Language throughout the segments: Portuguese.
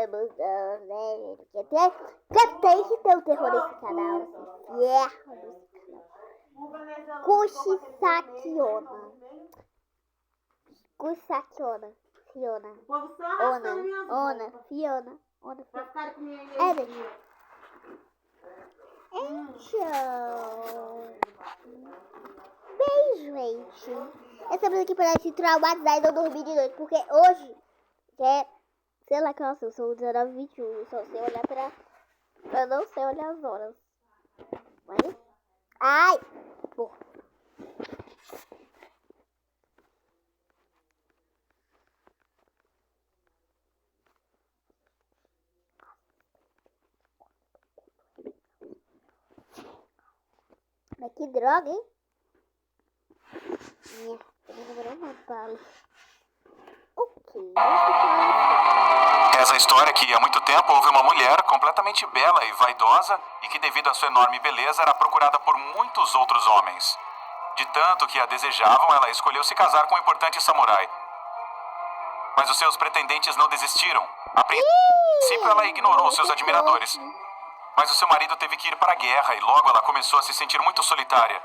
sabemos não, né, gente? Porque tem que ter um terror nesse canal, esse ferro desse canal. Kuchisakiona. Kuchisakiona. Fiona. Ona. Fiona. Então. Beijo, gente. Estamos aqui para se traumatizar e não dormir de noite. Porque hoje sei lá que eu sou 19h21. Eu só sei olhar eu não sei olhar as horas. Mas. Ai! Porra. Mas que droga, hein? Ele demorou uma bala. Ok. Essa história que há muito tempo houve uma mulher completamente bela e vaidosa e que devido à sua enorme beleza era procurada por muitos outros homens. De tanto que a desejavam, ela escolheu se casar com um importante samurai. Mas os seus pretendentes não desistiram. A princípio ela ignorou seus admiradores. Mas o seu marido teve que ir para a guerra e logo ela começou a se sentir muito solitária.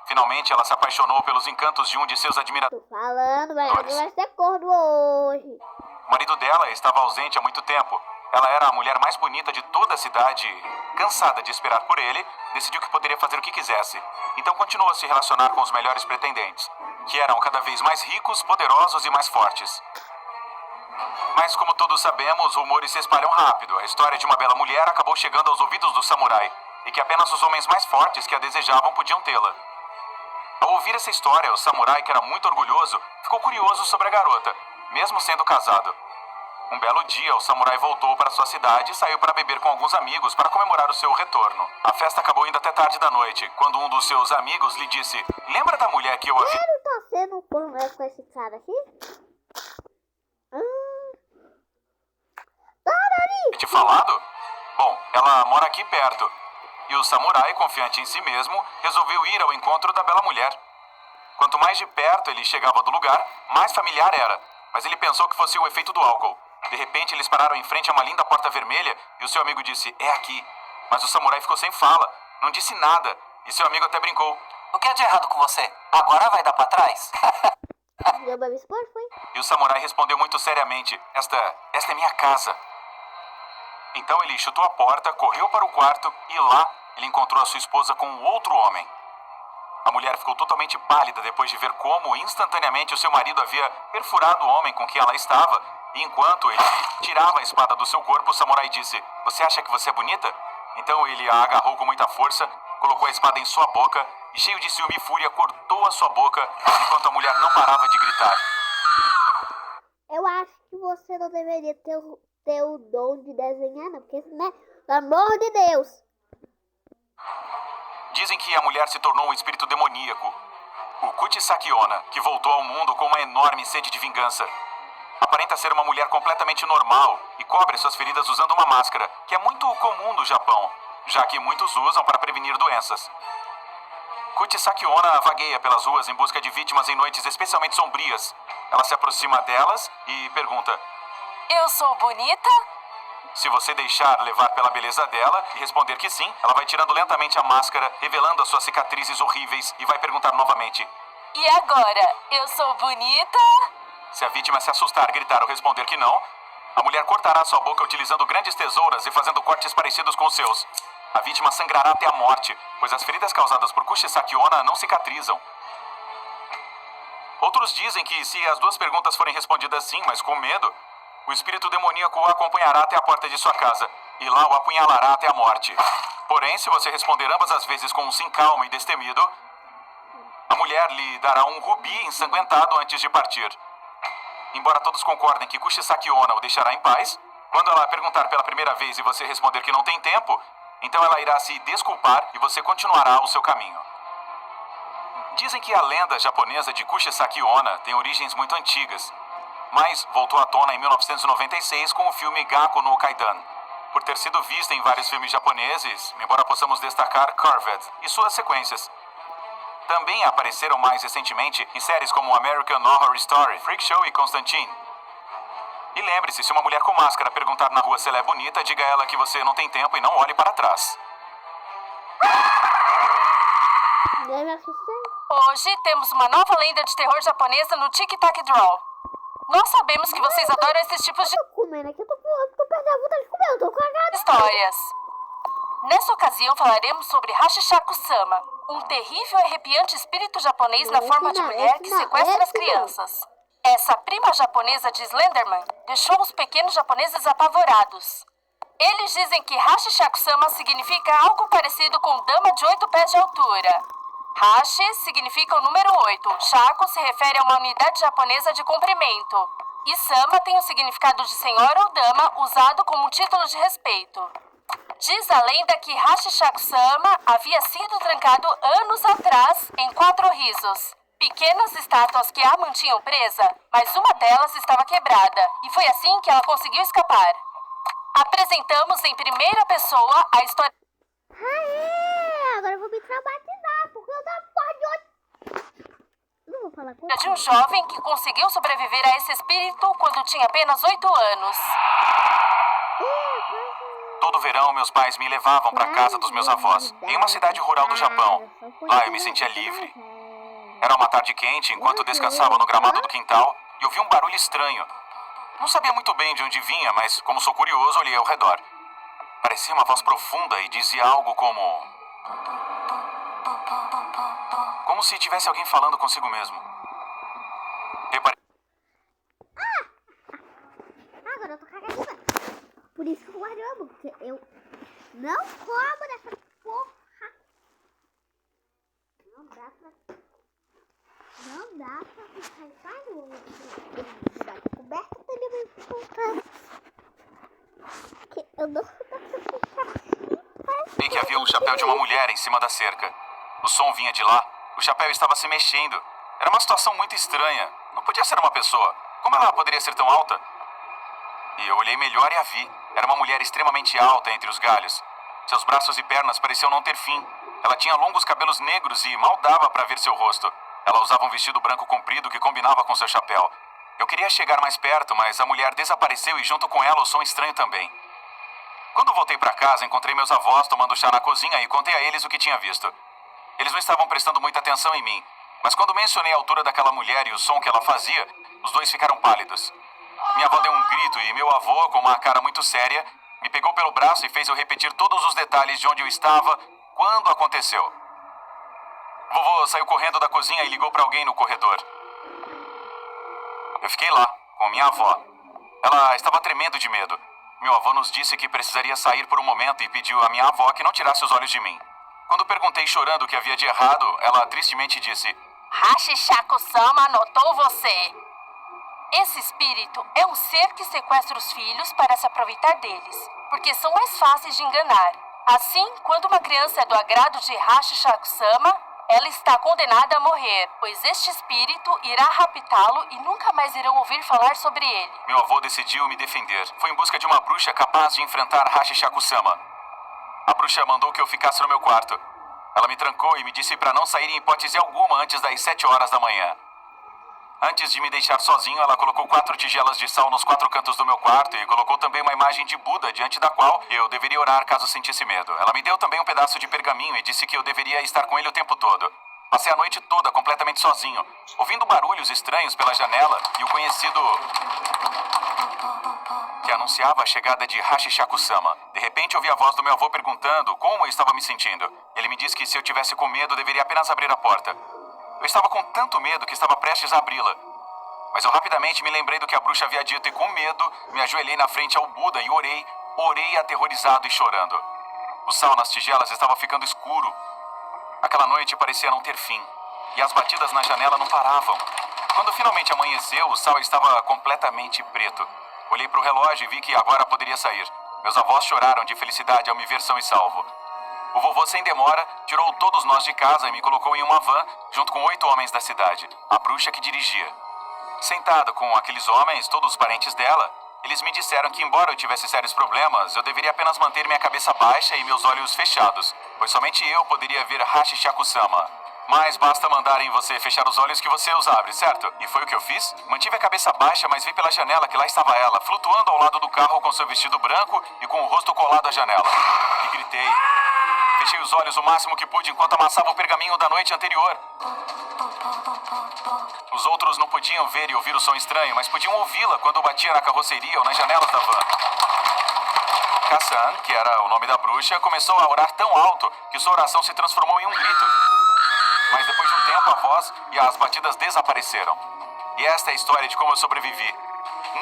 Finalmente ela se apaixonou pelos encantos de um de seus admiradores. Tô falando, mas vai ser corno hoje. O marido dela estava ausente há muito tempo. Ela era a mulher mais bonita de toda a cidade. Cansada de esperar por ele, decidiu que poderia fazer o que quisesse. Então continuou a se relacionar com os melhores pretendentes, que eram cada vez mais ricos, poderosos e mais fortes. Mas como todos sabemos, rumores se espalham rápido. A história de uma bela mulher acabou chegando aos ouvidos do samurai, e que apenas os homens mais fortes que a desejavam podiam tê-la. Ao ouvir essa história, o samurai, que era muito orgulhoso, ficou curioso sobre a garota, mesmo sendo casado. Um belo dia, o samurai voltou para sua cidade e saiu para beber com alguns amigos para comemorar o seu retorno. A festa acabou indo até tarde da noite, quando um dos seus amigos lhe disse: "Lembra da mulher que eu havia..." Ele tá sendo um porno com esse cara aqui? Te falado? Bom, ela mora aqui perto. E o samurai, confiante em si mesmo, resolveu ir ao encontro da bela mulher. Quanto mais de perto ele chegava do lugar, mais familiar era. Mas ele pensou que fosse o efeito do álcool. De repente, eles pararam em frente a uma linda porta vermelha e o seu amigo disse: "É aqui." Mas o samurai ficou sem fala, não disse nada. E seu amigo até brincou: "O que é de errado com você? Agora vai dar pra trás?" E o samurai respondeu muito seriamente: Esta é minha casa." Então ele chutou a porta, correu para o quarto e lá ele encontrou a sua esposa com outro homem. A mulher ficou totalmente pálida depois de ver como instantaneamente o seu marido havia perfurado o homem com quem ela estava. E enquanto ele tirava a espada do seu corpo, o samurai disse: "Você acha que você é bonita?" Então ele a agarrou com muita força, colocou a espada em sua boca e, cheio de ciúme e fúria, cortou a sua boca enquanto a mulher não parava de gritar. Eu acho que você não deveria ter o dom de desenhar, não, porque, né? Pelo amor de Deus! Dizem que a mulher se tornou um espírito demoníaco, o Kuchisakiona, que voltou ao mundo com uma enorme sede de vingança. Aparenta ser uma mulher completamente normal e cobre suas feridas usando uma máscara, que é muito comum no Japão, já que muitos usam para prevenir doenças. Kuchisakiona vagueia pelas ruas em busca de vítimas em noites especialmente sombrias. Ela se aproxima delas e pergunta: "Eu sou bonita?" Se você deixar levar pela beleza dela e responder que sim, ela vai tirando lentamente a máscara, revelando as suas cicatrizes horríveis e vai perguntar novamente: "E agora, eu sou bonita?" Se a vítima se assustar, gritar ou responder que não, a mulher cortará sua boca utilizando grandes tesouras e fazendo cortes parecidos com os seus. A vítima sangrará até a morte, pois as feridas causadas por Kuchisakiona não cicatrizam. Outros dizem que se as duas perguntas forem respondidas sim, mas com medo, o espírito demoníaco o acompanhará até a porta de sua casa e lá o apunhalará até a morte. Porém, se você responder ambas as vezes com um sim calmo e destemido, a mulher lhe dará um rubi ensanguentado antes de partir. Embora todos concordem que Kuchisakiona o deixará em paz, quando ela perguntar pela primeira vez e você responder que não tem tempo, então ela irá se desculpar e você continuará o seu caminho. Dizem que a lenda japonesa de Kuchisakiona tem origens muito antigas, mas voltou à tona em 1996 com o filme Gakkou no Kaidan, por ter sido vista em vários filmes japoneses, embora possamos destacar Carved e suas sequências. Também apareceram mais recentemente em séries como American Horror Story, Freak Show e Constantine. E lembre-se, se uma mulher com máscara perguntar na rua se ela é bonita, diga a ela que você não tem tempo e não olhe para trás. Eu me assustei. Hoje temos uma nova lenda de terror japonesa no Tic Tac Draw. Nós sabemos que vocês adoram esses tipos de Eu tô comendo aqui, eu tô perdendo a vontade de comer, eu tô cagada. histórias. Nessa ocasião falaremos sobre Hashishaku-sama, um terrível e arrepiante espírito japonês na forma de mulher que sequestra as crianças. Essa prima japonesa de Slenderman deixou os pequenos japoneses apavorados. Eles dizem que Hashishaku-sama significa algo parecido com dama de 8 pés de altura. Hashi significa o número 8. Shaku se refere a uma unidade japonesa de comprimento. E Sama tem o significado de senhora ou dama, usado como um título de respeito. Diz a lenda que Hashishaku-sama havia sido trancado anos atrás em 4 risos. Pequenas estátuas que a mantinham presa, mas uma delas estava quebrada. E foi assim que ela conseguiu escapar. Apresentamos em primeira pessoa a história Aê, agora eu vou me traumatizar, porque eu dou porra de hoje. Não vou falar com de um jovem que conseguiu sobreviver a esse espírito quando tinha apenas 8 anos. Todo verão, meus pais me levavam para casa dos meus avós, em uma cidade rural do Japão. Lá eu me sentia livre. Era uma tarde quente, enquanto descansava no gramado do quintal, e ouvi um barulho estranho. Não sabia muito bem de onde vinha, mas como sou curioso, olhei ao redor. Parecia uma voz profunda e dizia algo como... Como se tivesse alguém falando consigo mesmo. Reparei... Agora eu tô cagadinha. Por isso que eu guardei a boca, porque eu não como dessa porra. Não dá pra ficar em casa. Coberta também vai ficar. Eu não dá pra ficar. Vi que havia um chapéu de uma mulher em cima da cerca. O som vinha de lá. O chapéu estava se mexendo. Era uma situação muito estranha. Não podia ser uma pessoa. Como ela poderia ser tão alta? E eu olhei melhor e a vi. Era uma mulher extremamente alta entre os galhos. Seus braços e pernas pareciam não ter fim. Ela tinha longos cabelos negros e mal dava para ver seu rosto. Ela usava um vestido branco comprido que combinava com seu chapéu. Eu queria chegar mais perto, mas a mulher desapareceu e junto com ela o som estranho também. Quando voltei para casa, encontrei meus avós tomando chá na cozinha e contei a eles o que tinha visto. Eles não estavam prestando muita atenção em mim, mas quando mencionei a altura daquela mulher e o som que ela fazia, os dois ficaram pálidos. Minha avó deu um grito e meu avô, com uma cara muito séria, me pegou pelo braço e fez eu repetir todos os detalhes de onde eu estava, quando aconteceu. Vovô saiu correndo da cozinha e ligou para alguém no corredor. Eu fiquei lá, com minha avó. Ela estava tremendo de medo. Meu avô nos disse que precisaria sair por um momento e pediu à minha avó que não tirasse os olhos de mim. Quando perguntei chorando o que havia de errado, ela tristemente disse: Hashishaku-sama notou você. Esse espírito é um ser que sequestra os filhos para se aproveitar deles, porque são mais fáceis de enganar. Assim, quando uma criança é do agrado de Hashishaku-sama, ela está condenada a morrer, pois este espírito irá raptá-lo e nunca mais irão ouvir falar sobre ele. Meu avô decidiu me defender. Foi em busca de uma bruxa capaz de enfrentar Hashishaku-sama. A bruxa mandou que eu ficasse no meu quarto. Ela me trancou e me disse para não sair em hipótese alguma antes das 7 horas da manhã. Antes de me deixar sozinho, ela colocou 4 tigelas de sal nos 4 cantos do meu quarto e colocou também uma imagem de Buda diante da qual eu deveria orar caso sentisse medo. Ela me deu também um pedaço de pergaminho e disse que eu deveria estar com ele o tempo todo. Passei a noite toda completamente sozinho, ouvindo barulhos estranhos pela janela e o conhecido que anunciava a chegada de Hashishaku-sama. De repente ouvi a voz do meu avô perguntando como eu estava me sentindo. Ele me disse que se eu tivesse com medo, deveria apenas abrir a porta. Eu estava com tanto medo que estava prestes a abri-la. Mas eu rapidamente me lembrei do que a bruxa havia dito e com medo me ajoelhei na frente ao Buda e orei aterrorizado e chorando. O sal nas tigelas estava ficando escuro. Aquela noite parecia não ter fim e as batidas na janela não paravam. Quando finalmente amanheceu, o sal estava completamente preto. Olhei para o relógio e vi que agora poderia sair. Meus avós choraram de felicidade ao me ver são e salvo. O vovô, sem demora, tirou todos nós de casa e me colocou em uma van, junto com 8 homens da cidade, a bruxa que dirigia. Sentado com aqueles homens, todos os parentes dela, eles me disseram que, embora eu tivesse sérios problemas, eu deveria apenas manter minha cabeça baixa e meus olhos fechados, pois somente eu poderia ver Hashishaku-sama. Mas basta mandar em você fechar os olhos que você os abre, certo? E foi o que eu fiz? Mantive a cabeça baixa, mas vi pela janela que lá estava ela, flutuando ao lado do carro com seu vestido branco e com o rosto colado à janela. E gritei. Fechei os olhos o máximo que pude enquanto amassava o pergaminho da noite anterior. Os outros não podiam ver e ouvir o som estranho, mas podiam ouvi-la quando batia na carroceria ou nas janelas da van. Kassan, que era o nome da bruxa, começou a orar tão alto que sua oração se transformou em um grito. Mas depois de um tempo a voz e as batidas desapareceram. E esta é a história de como eu sobrevivi.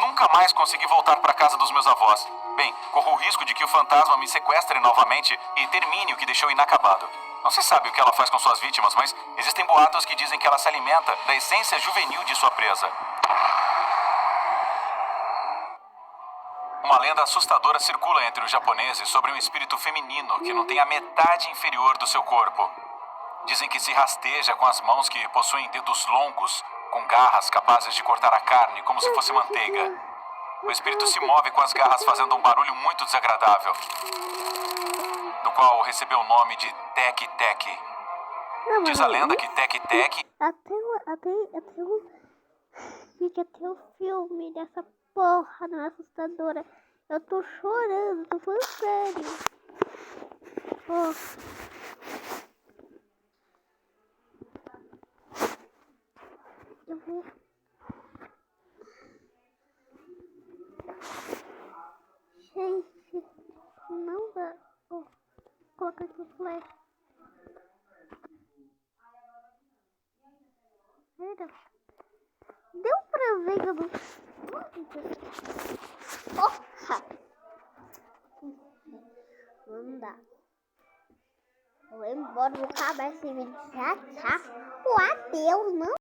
Nunca mais consegui voltar para casa dos meus avós. Bem, corro o risco de que o fantasma me sequestre novamente e termine o que deixou inacabado. Não se sabe o que ela faz com suas vítimas, mas existem boatos que dizem que ela se alimenta da essência juvenil de sua presa. Uma lenda assustadora circula entre os japoneses sobre um espírito feminino que não tem a metade inferior do seu corpo. Dizem que se rasteja com as mãos que possuem dedos longos, com garras capazes de cortar a carne como se fosse manteiga. O espírito se move com as garras fazendo um barulho muito desagradável, do qual recebeu o nome de Tec-Tec. Diz a lenda que Tec-Tec... Gente, até o filme dessa porra não é assustadora. Eu tô chorando, tô falando sério. Oh. Eu vou... Gente, não dá. Oh, coloca aqui o flash. Deu pra ver que eu não... Porra! Não dá. Eu vou embora, vou acabar esse vídeo já, tá? O adeus, não.